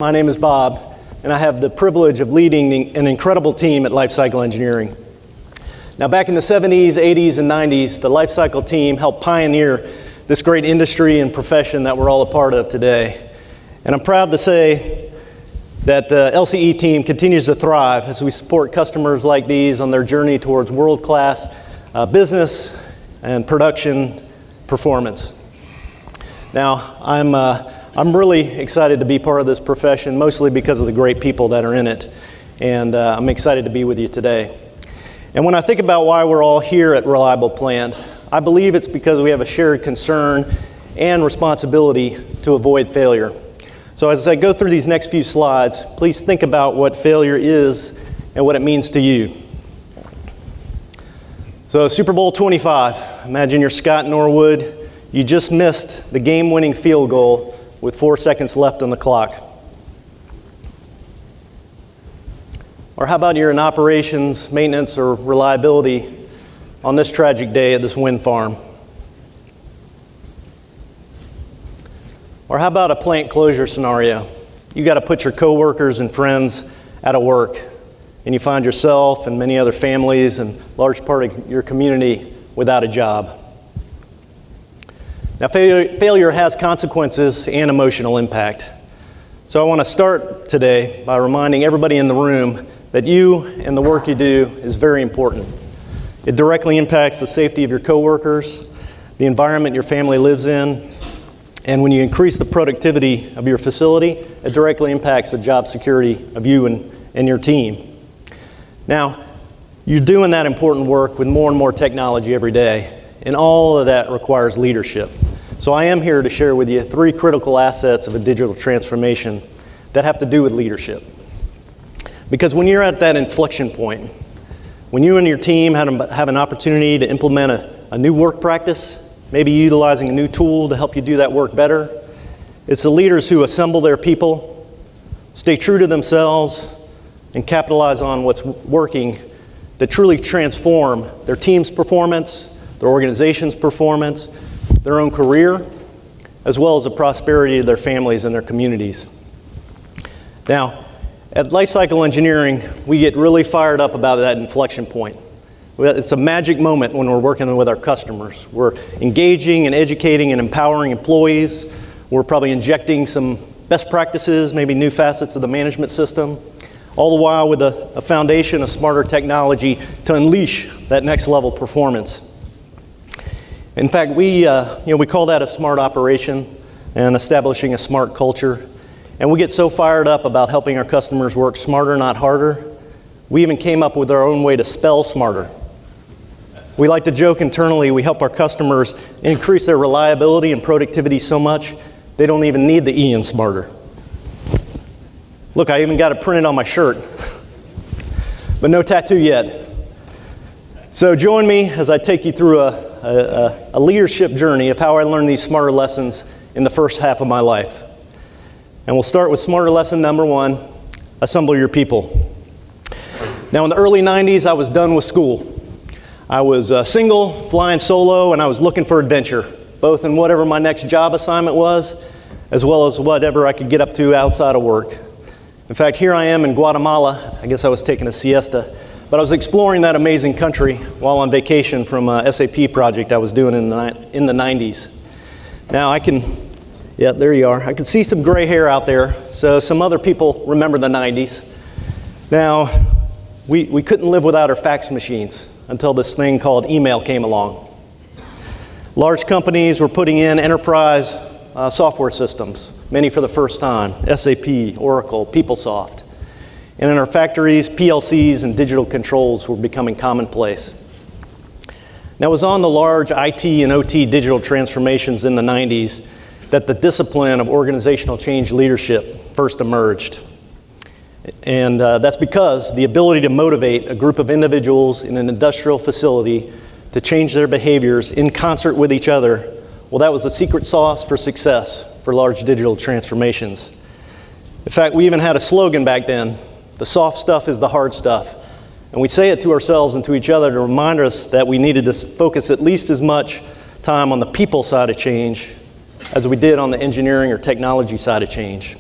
My name is Bob, and I have the privilege of leading an incredible team at Lifecycle Engineering. Now, back in the 70s, 80s, and 90s, the Lifecycle team helped pioneer this great industry and profession that we're all a part of today. And I'm proud to say that the LCE team continues to thrive as we support customers like these on their journey towards world-class business and production performance. Now, I'm really excited to be part of this profession, mostly because of the great people that are in it. And I'm excited to be with you today. And when I think about why we're all here at Reliable Plant, I believe it's because we have a shared concern and responsibility to avoid failure. So as I go through these next few slides, please think about what failure is and what it means to you. So Super Bowl 25, imagine you're Scott Norwood. You just missed the game-winning field goal with 4 seconds left on the clock. Or how about you're in operations, maintenance, or reliability on this tragic day at this wind farm? Or how about a plant closure scenario? You got to put your coworkers and friends out of work, and you find yourself and many other families and large part of your community without a job. Now, failure has consequences and emotional impact. So I want to start today by reminding everybody in the room that you and the work you do is very important. It directly impacts the safety of your coworkers, the environment your family lives in, and when you increase the productivity of your facility, it directly impacts the job security of you and your team. Now, you're doing that important work with more and more technology every day, and all of that requires leadership. So I am here to share with you 3 critical assets of a digital transformation that have to do with leadership. Because when you're at that inflection point, when you and your team have an opportunity to implement a new work practice, maybe utilizing a new tool to help you do that work better, it's the leaders who assemble their people, stay true to themselves, and capitalize on what's working that truly transform their team's performance, their organization's performance, their own career, as well as the prosperity of their families and their communities. Now, at Lifecycle Engineering, we get really fired up about that inflection point. It's a magic moment when we're working with our customers. We're engaging and educating and empowering employees. We're probably injecting some best practices, maybe new facets of the management system, all the while with a foundation of smarter technology to unleash that next level performance. In fact, we call that a smart operation and establishing a smart culture. And we get so fired up about helping our customers work smarter, not harder. We even came up with our own way to spell smarter. We like to joke internally, we help our customers increase their reliability and productivity so much, they don't even need the E in smarter. Look, I even got it printed on my shirt, but no tattoo yet. So join me as I take you through a leadership journey of how I learned these smarter lessons in the first half of my life. And we'll start with smarter lesson number 1, assemble your people. Now in the early 90s, I was done with school. I was single, flying solo, and I was looking for adventure, both in whatever my next job assignment was, as well as whatever I could get up to outside of work. In fact, here I am in Guatemala. I guess I was taking a siesta. But I was exploring that amazing country while on vacation from a SAP project I was doing in the 90s. Now yeah, there you are. I can see some gray hair out there, so some other people remember the 90s. Now, we couldn't live without our fax machines until this thing called email came along. Large companies were putting in enterprise software systems, many for the first time, SAP, Oracle, PeopleSoft. And in our factories, PLCs and digital controls were becoming commonplace. Now, it was on the large IT and OT digital transformations in the 90s that the discipline of organizational change leadership first emerged. And that's because the ability to motivate a group of individuals in an industrial facility to change their behaviors in concert with each other, well, that was the secret sauce for success for large digital transformations. In fact, we even had a slogan back then: the soft stuff is the hard stuff. And we say it to ourselves and to each other to remind us that we needed to focus at least as much time on the people side of change as we did on the engineering or technology side of change.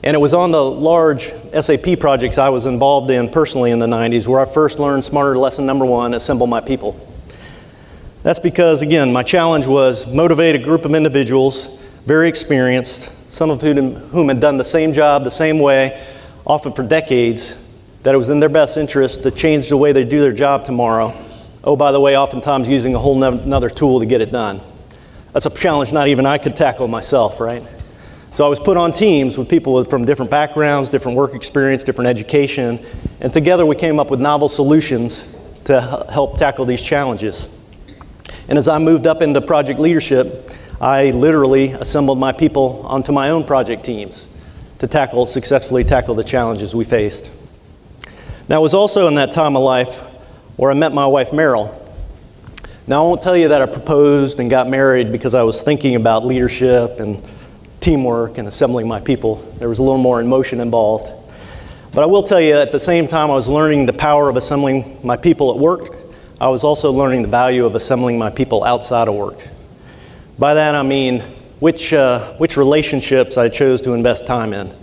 And it was on the large SAP projects I was involved in personally in the 90s where I first learned smarter lesson number one, assemble my people. That's because, again, my challenge was motivate a group of individuals, very experienced, some of whom had done the same job the same way, often for decades, that it was in their best interest to change the way they do their job tomorrow. Oh, by the way, oftentimes using a whole nother tool to get it done. That's a challenge not even I could tackle myself, right? So I was put on teams with people from different backgrounds, different work experience, different education, and together we came up with novel solutions to help tackle these challenges. And as I moved up into project leadership, I literally assembled my people onto my own project teams to successfully tackle the challenges we faced. Now, it was also in that time of life where I met my wife, Meryl. Now, I won't tell you that I proposed and got married because I was thinking about leadership and teamwork and assembling my people. There was a little more emotion involved. But I will tell you at the same time I was learning the power of assembling my people at work, I was also learning the value of assembling my people outside of work. By that I mean which relationships I chose to invest time in.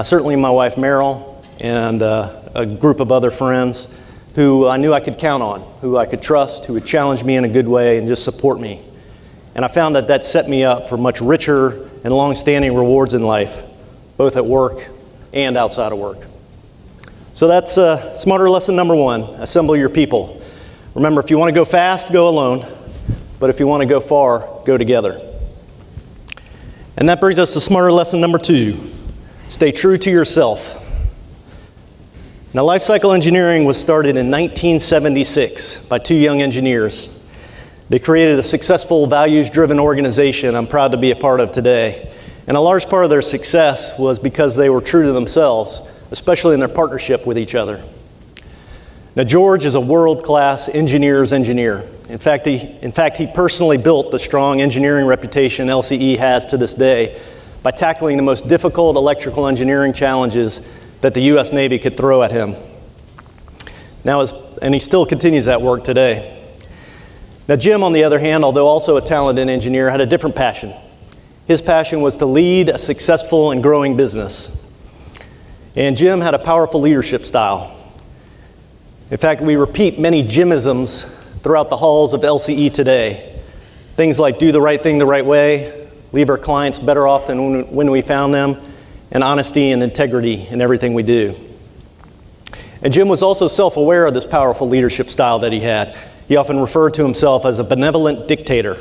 Certainly my wife Meryl and a group of other friends who I knew I could count on, who I could trust, who would challenge me in a good way and just support me. And I found that set me up for much richer and long-standing rewards in life, both at work and outside of work. So that's smarter lesson number one, assemble your people. Remember, if you want to go fast, go alone, but if you want to go far, go together. And that brings us to smarter lesson number two, stay true to yourself. Now, life cycle engineering was started in 1976 by two young engineers. They created a successful, values-driven organization I'm proud to be a part of today. And a large part of their success was because they were true to themselves, especially in their partnership with each other. Now, George is a world-class engineer's engineer. In fact, he personally built the strong engineering reputation LCE has to this day by tackling the most difficult electrical engineering challenges that the U.S. Navy could throw at him. And he still continues that work today. Now, Jim, on the other hand, although also a talented engineer, had a different passion. His passion was to lead a successful and growing business. And Jim had a powerful leadership style. In fact, we repeat many Jimisms throughout the halls of LCE today. Things like do the right thing the right way, leave our clients better off than when we found them, and honesty and integrity in everything we do. And Jim was also self-aware of this powerful leadership style that he had. He often referred to himself as a benevolent dictator.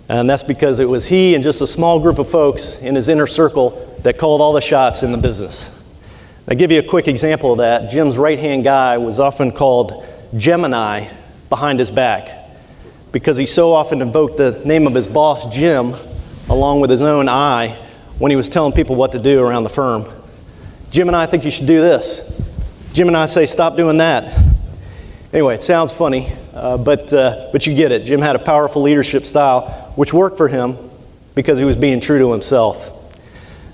And that's because it was he and just a small group of folks in his inner circle that called all the shots in the business. I'll give you a quick example of that. Jim's right-hand guy was often called Gemini behind his back because he so often invoked the name of his boss, Jim, along with his own I, when he was telling people what to do around the firm. Jim and I think you should do this. Jim and I say, stop doing that. Anyway, it sounds funny, but you get it. Jim had a powerful leadership style, which worked for him because he was being true to himself.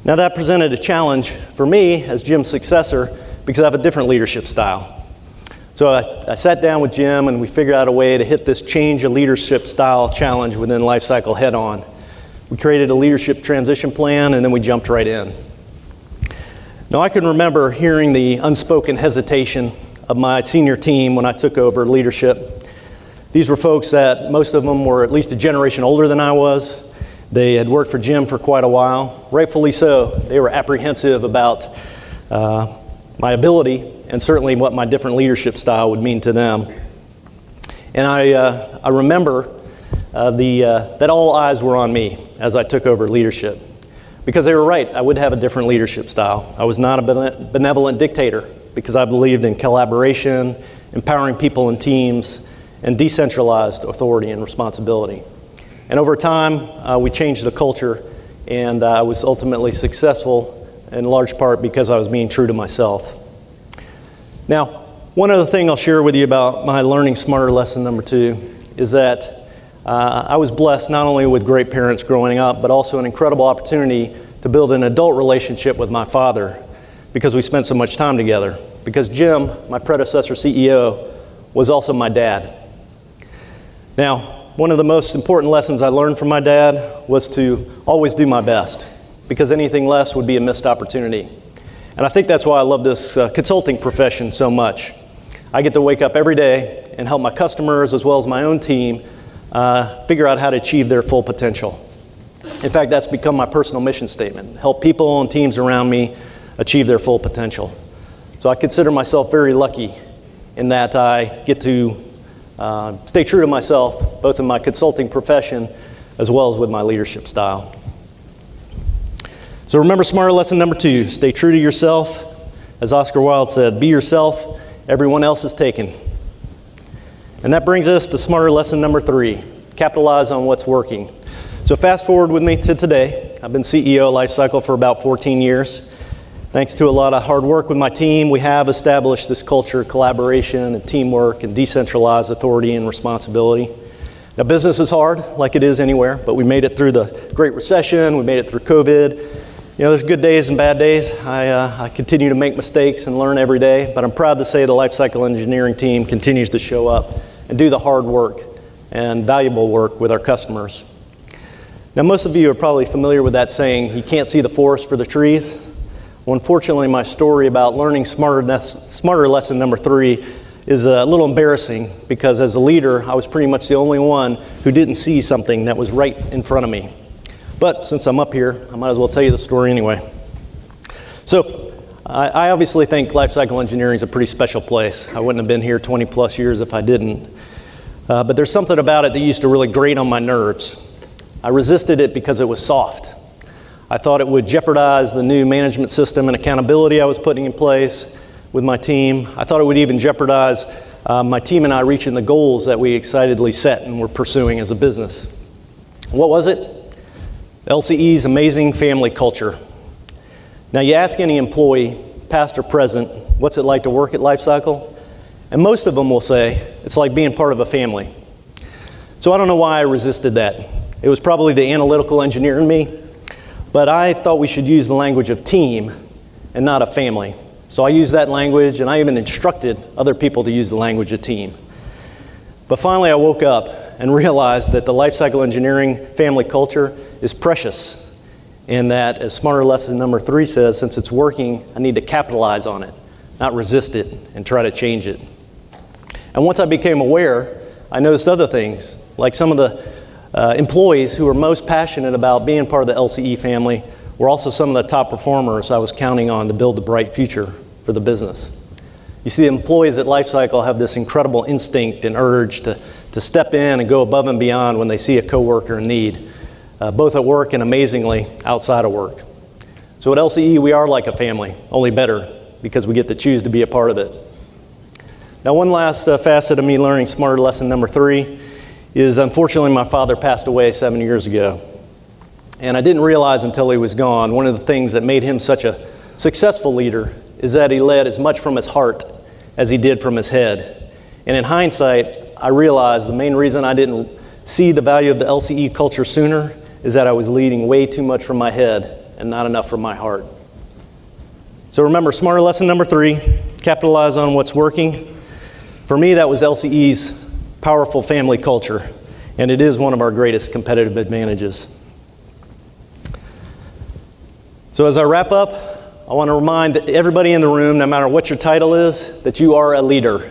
Now that presented a challenge for me as Jim's successor because I have a different leadership style. So I sat down with Jim and we figured out a way to hit this change of leadership style challenge within Lifecycle head on. We created a leadership transition plan and then we jumped right in. Now I can remember hearing the unspoken hesitation of my senior team when I took over leadership. These were folks that most of them were at least a generation older than I was. They had worked for Jim for quite a while, rightfully so. They were apprehensive about my ability and certainly what my different leadership style would mean to them. And I remember that all eyes were on me as I took over leadership. Because they were right, I would have a different leadership style. I was not a benevolent dictator because I believed in collaboration, empowering people and teams, and decentralized authority and responsibility. And over time, we changed the culture, and I was ultimately successful in large part because I was being true to myself. Now, one other thing I'll share with you about my learning smarter lesson number two is that I was blessed not only with great parents growing up, but also an incredible opportunity to build an adult relationship with my father because we spent so much time together. Because Jim, my predecessor CEO, was also my dad. Now, one of the most important lessons I learned from my dad was to always do my best. because anything less would be a missed opportunity. And I think that's why I love this consulting profession so much. I get to wake up every day and help my customers as well as my own team figure out how to achieve their full potential. In fact, that's become my personal mission statement: help people and teams around me achieve their full potential. So I consider myself very lucky in that I get to stay true to myself, both in my consulting profession as well as with my leadership style. So remember SMART lesson number 2, stay true to yourself. As Oscar Wilde said, be yourself, everyone else is taken. And that brings us to SMART lesson number 3, capitalize on what's working. So fast forward with me to today. I've been CEO of Lifecycle for about 14 years. Thanks to a lot of hard work with my team, we have established this culture of collaboration and teamwork and decentralized authority and responsibility. Now, business is hard, like it is anywhere, but we made it through the Great Recession, we made it through COVID. You know, there's good days and bad days. I continue to make mistakes and learn every day, but I'm proud to say the Lifecycle engineering team continues to show up and do the hard work and valuable work with our customers. Now, most of you are probably familiar with that saying, you can't see the forest for the trees. Well, unfortunately, my story about learning smarter lesson number 3 is a little embarrassing, because as a leader, I was pretty much the only one who didn't see something that was right in front of me. But since I'm up here, I might as well tell you the story anyway. So I obviously think Lifecycle Engineering is a pretty special place. I wouldn't have been here 20 plus years if I didn't. But there's something about it that used to really grate on my nerves. I resisted it because it was soft. I thought it would jeopardize the new management system and accountability I was putting in place with my team. I thought it would even jeopardize my team and I reaching the goals that we excitedly set and were pursuing as a business. What was it? LCE's amazing family culture. Now, you ask any employee, past or present, what's it like to work at Lifecycle? And most of them will say, it's like being part of a family. So I don't know why I resisted that. It was probably the analytical engineer in me, but I thought we should use the language of team and not a family. So I used that language, and I even instructed other people to use the language of team. But finally I woke up and realized that the Lifecycle engineering family culture is precious, and that, as SMART lesson number 3 says, since it's working, I need to capitalize on it, not resist it and try to change it. And once I became aware, I noticed other things, like some of the employees who were most passionate about being part of the LCE family were also some of the top performers I was counting on to build the bright future for the business. You see, the employees at Lifecycle have this incredible instinct and urge to step in and go above and beyond when they see a coworker in need, both at work and amazingly outside of work. So at LCE, we are like a family, only better, because we get to choose to be a part of it. Now, one last facet of me learning SMART lesson number 3 is, unfortunately, my father passed away 7 years ago. And I didn't realize until he was gone, one of the things that made him such a successful leader is that he led as much from his heart as he did from his head. And in hindsight, I realized the main reason I didn't see the value of the LCE culture sooner is that I was leading way too much from my head and not enough from my heart. So remember, SMART lesson number 3, capitalize on what's working. For me, that was LCE's powerful family culture, and it is one of our greatest competitive advantages. So as I wrap up, I want to remind everybody in the room, no matter what your title is, that you are a leader.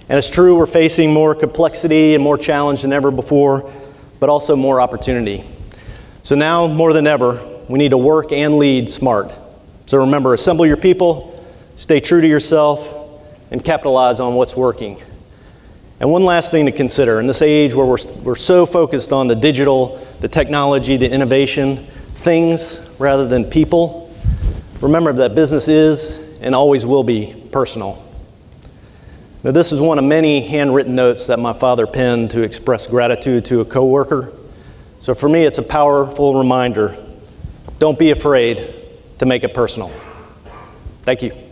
And it's true, we're facing more complexity and more challenge than ever before, but also more opportunity. So now, more than ever, we need to work and lead smart. So remember, assemble your people, stay true to yourself, and capitalize on what's working. And one last thing to consider, in this age where we're so focused on the digital, the technology, the innovation, things rather than people, remember that business is and always will be personal. Now, this is one of many handwritten notes that my father penned to express gratitude to a coworker. So for me, it's a powerful reminder. Don't be afraid to make it personal. Thank you.